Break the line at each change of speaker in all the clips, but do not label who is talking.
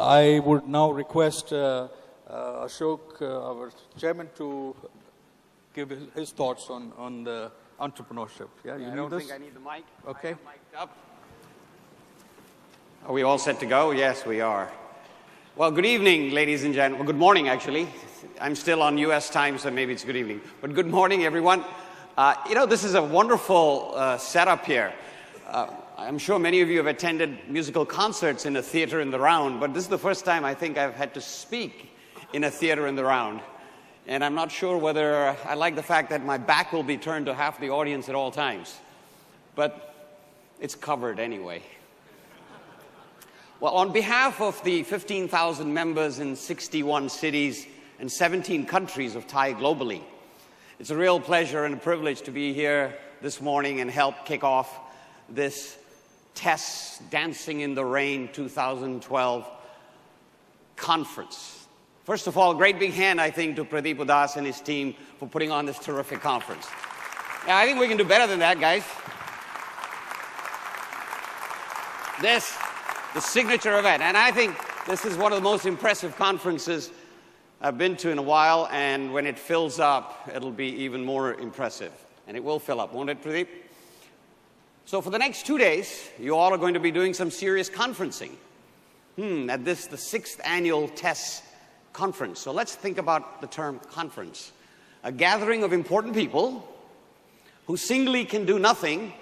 I would now request Ashok, our chairman, to give his thoughts on the entrepreneurship. Yeah,
I don't think I need the mic.
Okay.
I am mic'd up. Are we all set to go? Yes, we are. Well, good evening, ladies and gentlemen. Well, good morning, actually. I'm still on U.S. time, so maybe it's good evening. But good morning, everyone. This is a wonderful setup here. I'm sure many of you have attended musical concerts in a theater in the round, but this is the first time I think I've had to speak in a theater in the round. And I'm not sure whether I like the fact that my back will be turned to half the audience at all times. But it's covered anyway. Well, on behalf of the 15,000 members in 61 cities and 17 countries of TiE globally, it's a real pleasure and a privilege to be here this morning and help kick off this TESS Dancing in the Rain 2012 conference. First of all, great big hand, I think, to Pradeep and his team for putting on this terrific conference. Yeah, I think we can do better than that, guys. The signature event. And I think this is one of the most impressive conferences I've been to in a while, and when it fills up, it'll be even more impressive. And it will fill up, won't it, Pradeep? So for the next 2 days, you all are going to be doing some serious conferencing at the 6th annual TESS conference. So let's think about the term conference. A gathering of important people who singly can do nothing,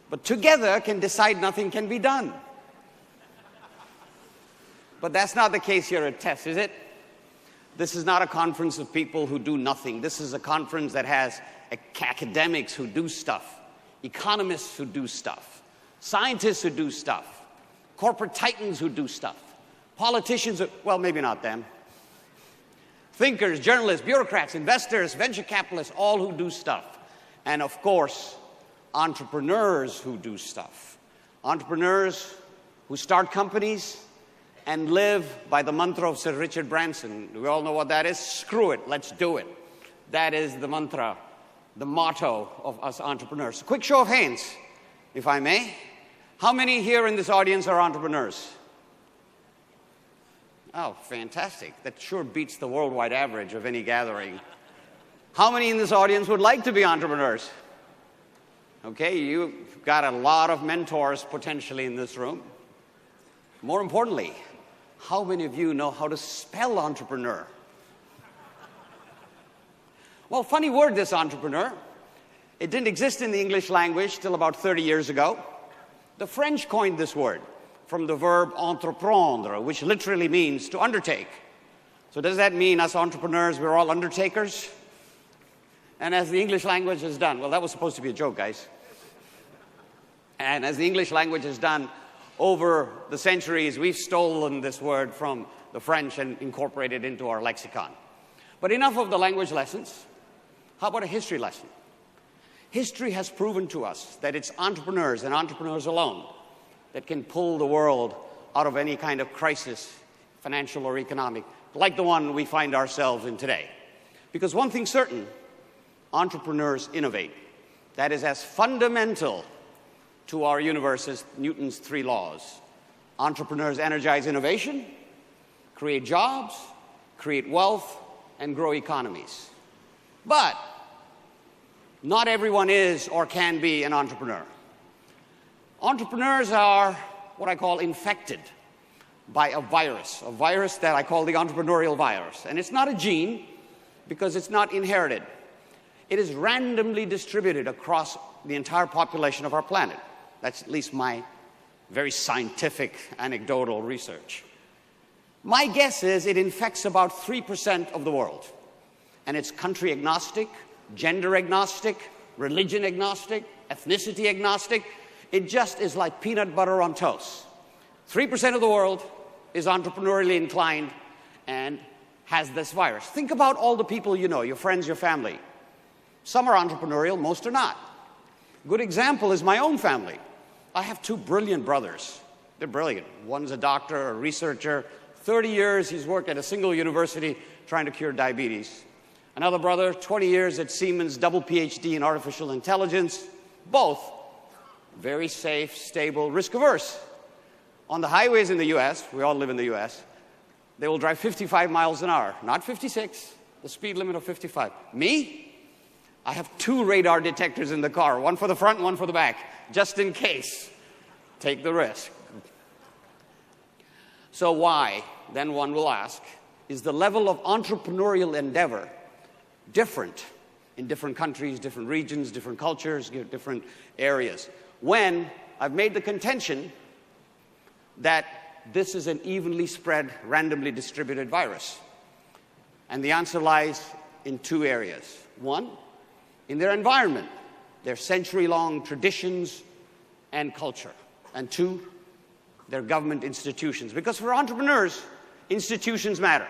but together can decide nothing can be done. But that's not the case here at TESS, is it? This is not a conference of people who do nothing. This is a conference that has academics who do stuff, economists who do stuff, scientists who do stuff, corporate titans who do stuff, politicians who, well, maybe not them, thinkers, journalists, bureaucrats, investors, venture capitalists, all who do stuff. And of course, entrepreneurs who do stuff. Entrepreneurs who start companies and live by the mantra of Sir Richard Branson. We all know what that is. Screw it, let's do it. That is the mantra, the motto of us entrepreneurs. Quick show of hands, if I may. How many here in this audience are entrepreneurs? Oh, fantastic. That sure beats the worldwide average of any gathering. How many in this audience would like to be entrepreneurs? Okay, you've got a lot of mentors potentially in this room. More importantly, how many of you know how to spell entrepreneur? Well, funny word, this entrepreneur. It didn't exist in the English language till about 30 years ago. The French coined this word from the verb entreprendre, which literally means to undertake. So does that mean us entrepreneurs, we're all undertakers? And as the English language has done, well, that was supposed to be a joke, guys. And as the English language has done over the centuries, we've stolen this word from the French and incorporated it into our lexicon. But enough of the language lessons. How about a history lesson? History has proven to us that it's entrepreneurs and entrepreneurs alone that can pull the world out of any kind of crisis, financial or economic, like the one we find ourselves in today. Because one thing's certain, entrepreneurs innovate. That is as fundamental to our universe as Newton's 3 laws. Entrepreneurs energize innovation, create jobs, create wealth, and grow economies. But not everyone is or can be an entrepreneur. Entrepreneurs are what I call infected by a virus that I call the entrepreneurial virus. And it's not a gene because it's not inherited. It is randomly distributed across the entire population of our planet. That's at least my very scientific anecdotal research. My guess is it infects about 3% of the world. And it's country agnostic, gender agnostic, religion agnostic, ethnicity agnostic. It just is like peanut butter on toast. 3% of the world is entrepreneurially inclined and has this virus. Think about all the people you know, your friends, your family. Some are entrepreneurial, most are not. Good example is my own family. I have 2 brilliant brothers. They're brilliant. One's a doctor, a researcher. 30 years he's worked at a single university trying to cure diabetes. Another brother, 20 years at Siemens, double PhD in artificial intelligence. Both very safe, stable, risk-averse. On the highways in the US, we all live in the US, they will drive 55 miles an hour, not 56, the speed limit of 55. Me? I have 2 radar detectors in the car, one for the front and one for the back, just in case. Take the risk. So why, then one will ask, is the level of entrepreneurial endeavor different in different countries, different regions, different cultures, different areas? When I've made the contention that this is an evenly spread, randomly distributed virus. And the answer lies in 2 areas. One, in their environment, their century-long traditions and culture. And 2, their government institutions. Because for entrepreneurs, institutions matter.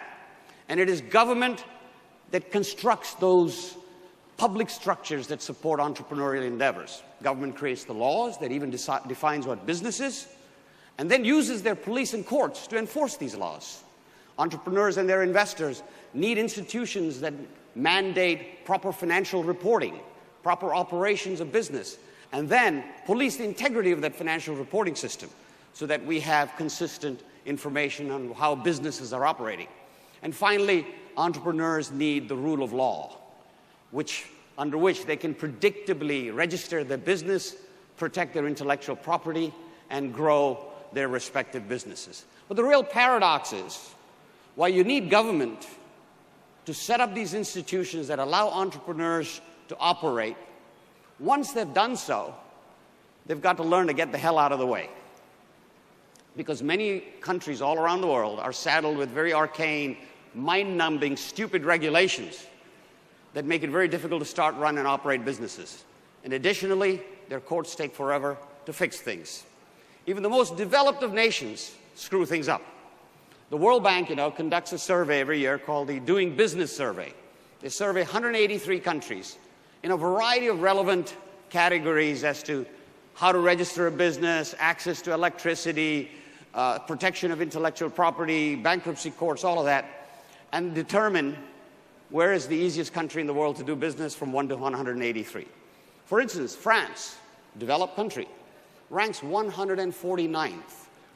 And it is government that constructs those public structures that support entrepreneurial endeavors. Government creates the laws that even defines what business is, and then uses their police and courts to enforce these laws. Entrepreneurs and their investors need institutions that mandate proper financial reporting, proper operations of business, and then police the integrity of that financial reporting system so that we have consistent information on how businesses are operating. And finally, entrepreneurs need the rule of law, under which they can predictably register their business, protect their intellectual property, and grow their respective businesses. But the real paradox is, while you need government to set up these institutions that allow entrepreneurs to operate, once they've done so, they've got to learn to get the hell out of the way. Because many countries all around the world are saddled with very arcane, mind-numbing, stupid regulations that make it very difficult to start, run, and operate businesses. And additionally, their courts take forever to fix things. Even the most developed of nations screw things up. The World Bank, conducts a survey every year called the Doing Business Survey. They survey 183 countries in a variety of relevant categories as to how to register a business, access to electricity, protection of intellectual property, bankruptcy courts, all of that, and determine where is the easiest country in the world to do business from 1 to 183. For instance, France, developed country, ranks 149th.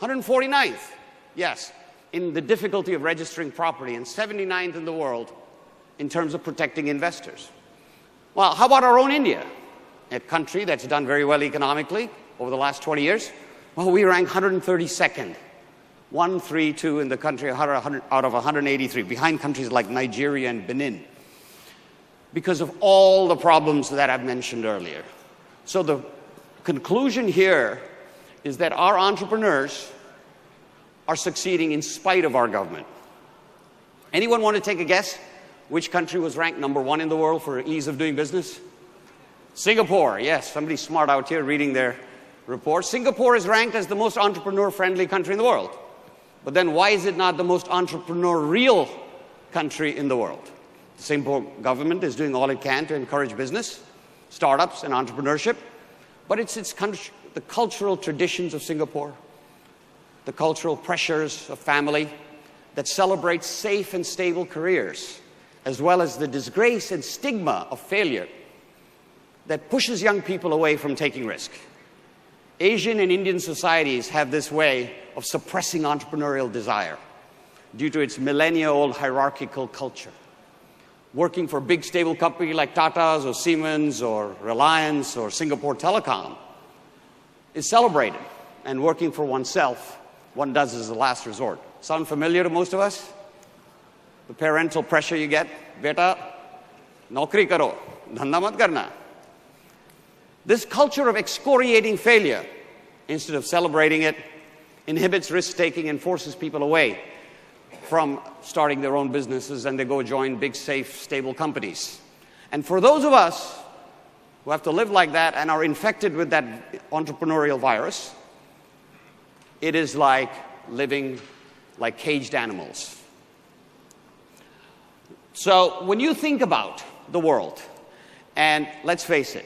149th, yes, in the difficulty of registering property, and 79th in the world in terms of protecting investors. Well, how about our own India, a country that's done very well economically over the last 20 years? Well, we rank 132nd, 132 in the country out of 183, behind countries like Nigeria and Benin, because of all the problems that I've mentioned earlier. So the conclusion here is that our entrepreneurs are succeeding in spite of our government. Anyone want to take a guess which country was ranked #1 in the world for ease of doing business? Singapore. Yes, somebody smart out here reading their report. Singapore is ranked as the most entrepreneur-friendly country in the world. But then why is it not the most entrepreneurial country in the world? The Singapore government is doing all it can to encourage business, startups, and entrepreneurship. But it's the cultural traditions of Singapore, the cultural pressures of family that celebrate safe and stable careers, as well as the disgrace and stigma of failure that pushes young people away from taking risk. Asian and Indian societies have this way of suppressing entrepreneurial desire due to its millennia-old hierarchical culture. Working for a big stable company like Tata's or Siemens or Reliance or Singapore Telecom is celebrated, and working for oneself, one does as a last resort. Sound familiar to most of us? The parental pressure you get, beta, naukri karo, dhanda mat karna. This culture of excoriating failure, instead of celebrating it, inhibits risk-taking and forces people away from starting their own businesses, and they go join big, safe, stable companies. And for those of us who have to live like that and are infected with that entrepreneurial virus, it is like living like caged animals. So when you think about the world, and let's face it,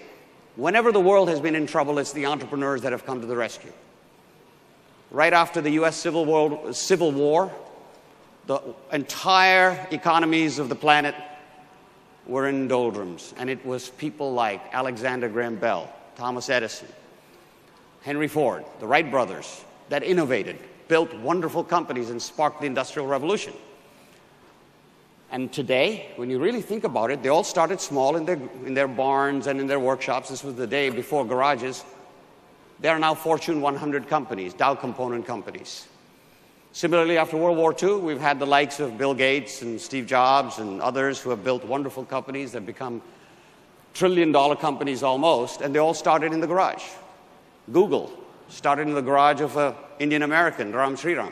whenever the world has been in trouble, it's the entrepreneurs that have come to the rescue. Right after the US Civil War, the entire economies of the planet were in doldrums, and it was people like Alexander Graham Bell, Thomas Edison, Henry Ford, the Wright brothers, that innovated, built wonderful companies, and sparked the Industrial Revolution. And today, when you really think about it, they all started small in their barns and in their workshops. This was the day before garages. They are now Fortune 100 companies, Dow component companies. Similarly, after World War II, we've had the likes of Bill Gates and Steve Jobs and others who have built wonderful companies that become trillion-dollar companies almost, and they all started in the garage. Google started in the garage of an Indian American, Ram Sriram.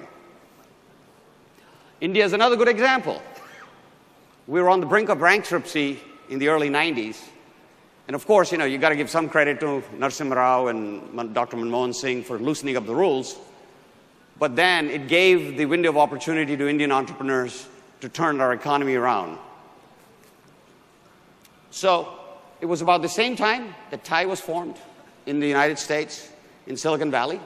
India is another good example. We were on the brink of bankruptcy in the early 90s. And of course, you got to give some credit to Narasimha Rao and Dr. Manmohan Singh for loosening up the rules. But then it gave the window of opportunity to Indian entrepreneurs to turn our economy around. So it was about the same time that TiE was formed in the United States, in Silicon Valley.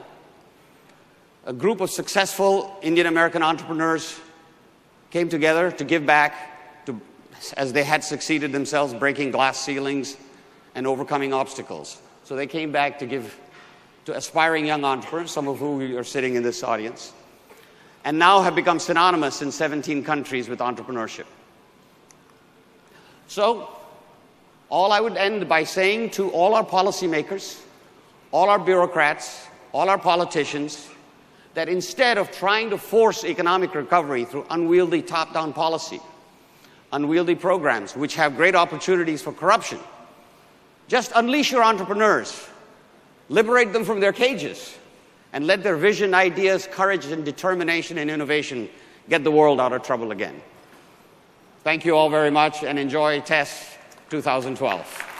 A group of successful Indian American entrepreneurs came together to give back, as they had succeeded themselves, breaking glass ceilings and overcoming obstacles. So they came back to give to aspiring young entrepreneurs, some of whom are sitting in this audience, and now have become synonymous in 17 countries with entrepreneurship. So, all I would end by saying to all our policymakers, all our bureaucrats, all our politicians, that instead of trying to force economic recovery through unwieldy top-down policy, unwieldy programs which have great opportunities for corruption, just unleash your entrepreneurs. Liberate them from their cages and let their vision, ideas, courage, and determination and innovation get the world out of trouble again. Thank you all very much and enjoy TESS 2012.